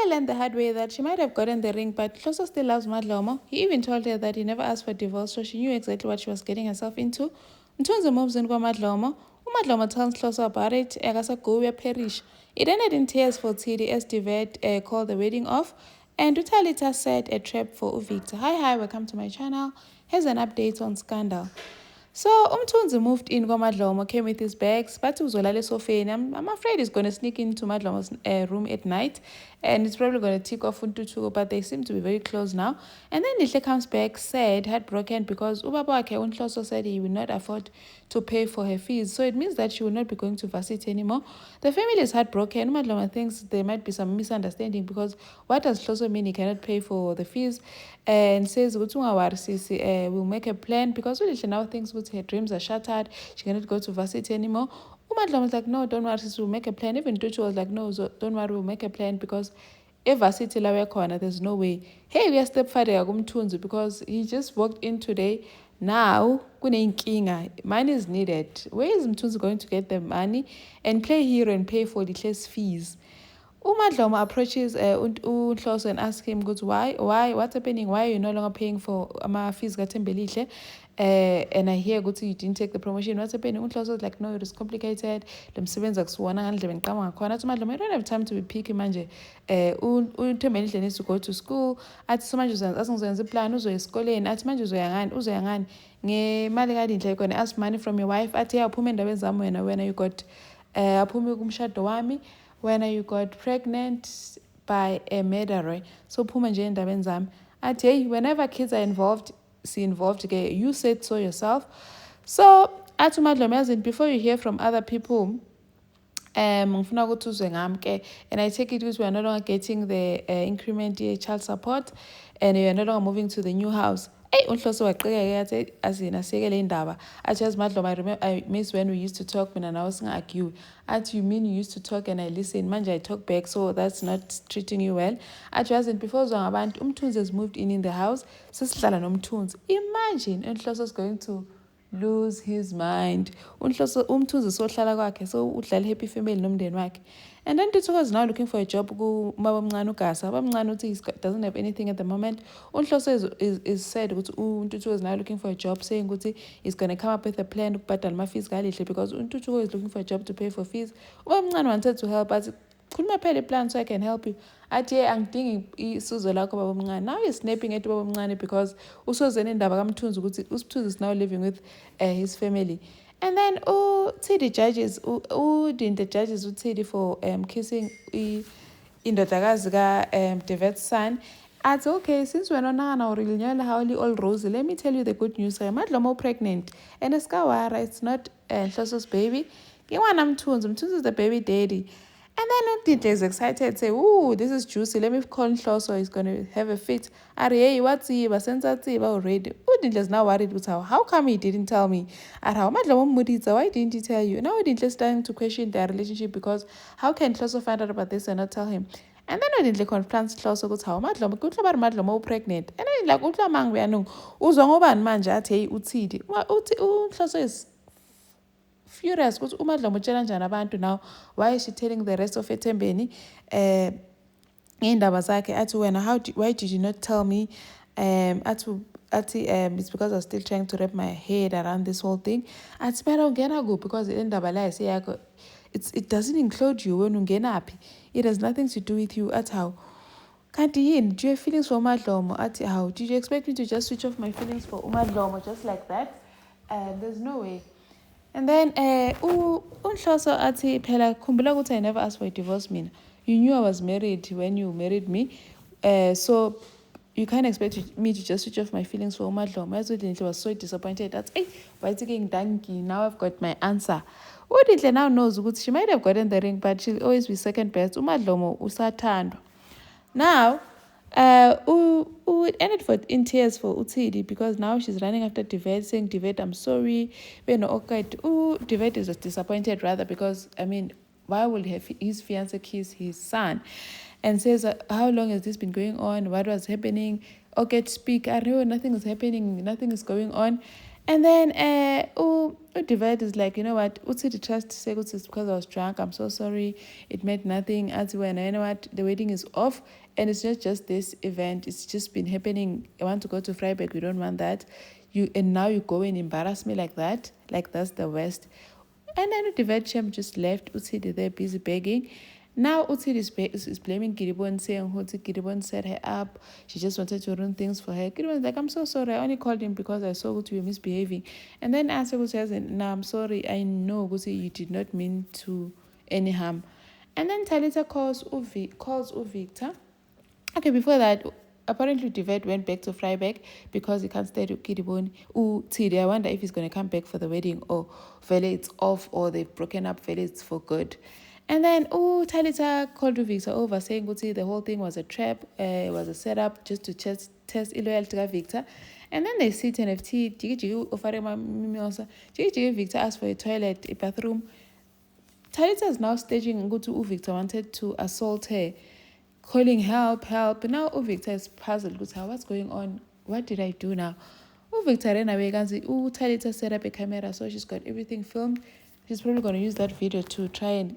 Tila learned the hard way that she might have gotten the ring, but Hloso still loves Madlomo. He even told her that he never asked for divorce, so she knew exactly what she was getting herself into. Mtunzi moves in Madlomo. Umadlomo tells Hloso about it, Agasagoya perish. It ended in tears for Tidi as Divet called the wedding off, and Utalita set a trap for Uvictor. Hi, welcome to my channel. Here's an update on Scandal. So Umthunzi moved in kwaMadlomo, came with his bags, but uzolala esofeni. I'm afraid he's going to sneak into Madlomo's room at night, and it's probably going to tick off Untutuko, but they seem to be very close now. And then Lihle comes back, sad, heartbroken, because ubaba wakhe Unhloso said he will not afford to pay for her fees. So it means that she will not be going to varsity anymore. The family is heartbroken. Umadlomo thinks there might be some misunderstanding because what does Hloso mean he cannot pay for the fees? And says, we'll make a plan because Ulihle now thinks her dreams are shattered. She cannot go to varsity anymore. Umadlomo was like, no, don't worry, we'll make a plan. Even Tutu was like, no, don't worry, we'll make a plan because if varsity la corner, there's no way. Hey, we are stepfather because he just walked in today. Now, money is needed. Where is Mtunzi going to get the money and play hero and pay for the class fees? Umadlomo approaches Unhloso and asks him, why, what's happening? Why are you no longer paying for fees kaThembelihle? And I hear you didn't take the promotion. What's happening? Unhloso is like, no, it is complicated. I don't have time to be picky manje. uThembelihle needs to go to school. Athi manje uzenza iplan uzoya esikoleni. Athi manje uzoya ngani? Ngemali kaDinhle khona ask money from your wife. Athi uphuma endabeni zami wena you got aphuma kumshado wami. When you got pregnant by a murderer, so phuma nje endabeni zami. Athi hey, whenever kids are involved, you said so yourself. So athi uMadlomo, before you hear from other people, ngifuna ukuthi uzwe ngami ke, and I take it because we are no longer getting the increment child support, and we are no longer moving to the new house. Hey, Unhloso waqhekeka yathi asinasiyekele indaba. Athi yazi Madlomo, I miss when we used to talk mina nawe singa-argue. Athi you mean you used to talk and I listen, manje I talk back, so that's not treating you well. Athi yazi before uzwa ngabantu, uMthunzi has moved in the house, sesihlala noMthunzi. Imagine Unhloso is going to lose his mind. Umthunzi sohlala kwakhe, so udlala happy family nomndeni wakhe. And then Tutuko is now looking for a job kumabamncane uGasa. Abamncane uthi he doesn't have anything at the moment. Unhloso is said ukuthi Tutuko is now looking for a job, saying ukuthi he's going to come up with a plan ukubhadala ama-fees kaLihle because Tutuko is looking for a job to pay for fees. Ubamncane wanted to help, but khuluma phela plan so I can help you. Athi angidingi isizo lakho baba omncane. Now he's snapping at baba omncane because usozene indaba kaMthunzi ukuthi uSithunzi is now living with his family. And then Tidi judges the judges uTidi for kissing indodakazi ka Devet's son. Athi okay, since we're not now really all rosy, let me tell you the good news. Madlomo pregnant and Skawara, it's not Hloso's baby. Mthunzi is the baby daddy. And then Dinhle is excited, say, ooh, this is juicy. Let me call Hloso, he's going to have a fit. Ari, hey, what's he? Already. Dinhle is now worried with how come he didn't tell me? Why didn't he tell you? Now Dinhle is starting to question their relationship because how can Hloso find out about this and not tell him? And then Dinhle confronts Hloso ukuthi how Madlomo pregnant. And then like utla mang beyanung uzwa ngobani manje athi hey uThidi. Hloso is furious ukuthi uMadlomo utshela njani abantu now. Why is she telling the rest of ethembeni indaba zakhe? Athi wena why did you not tell me? It's because I was still trying to wrap my head around this whole thing. Athi phela ungena kuphi because indaba la isiyakho, it doesn't include you when ungena phi. It has nothing to do with you. Athi how kanti yini, do you have feelings for uMadlomo? Athi how did you expect me to just switch off my feelings for uMadlomo just like that? There's no way. And then Unhloso athi phela khumbula ukuthi I never asked for a divorce mina. You knew I was married when you married me. So you can't expect me to just switch off my feelings for uMadlomo. As Dinhle was so disappointed. That's why it's again donkey. Now I've got my answer. Dinhle now knows ukuthi she might have gotten the ring, but she'll always be second best. uMadlomo usathandwa. Now it ended in tears for uThidi because now she's running after Divet, saying, Divet, I'm sorry. Divet is disappointed rather because, I mean, why would his fiancé kiss his son? And says, how long has this been going on? What was happening? Okay, speak. I know nothing is happening. Nothing is going on. And then Divide is like, you know what, uthi the trust say it's because I was drunk, I'm so sorry, it meant nothing. Auntie, when you know what, the wedding is off and it's not just this event, it's just been happening. I want to go to Freiburg, we don't want that. And now you go and embarrass me like that, like that's the worst. And then the Vetchem just left. Utsidi there busy begging. Now Utsidi is blaming Kiribon, saying Kiribon set her up. She just wanted to run things for her. Kiribon's like, I'm so sorry. I only called him because I saw Uti were misbehaving. And then Answer says, no, I'm sorry. I know Uti, you did not mean to any harm. And then Talita calls Victor. Okay, before that, apparently Divet went back to Freiburg because he can't stay with Kiriboni. Tidi, I wonder if he's going to come back for the wedding or Vele it's off or they've broken up, Vele it's for good. And then, Talita called Victor over saying, the whole thing was a trap, was a setup just to test loyalty to Victor. And then they sit and have tea. Jigi Victor asked for a toilet, a bathroom. Talita is now staging Victor wanted to assault her, calling help. Now Victor is puzzled with her. What's going on? What did I do now? Victor ran away. Talita set up a camera, so she's got everything filmed. She's probably going to use that video to try and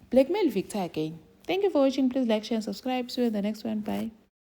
blackmail Victor again. Thank you for watching. Please like, share, and subscribe. See you in the next one. Bye.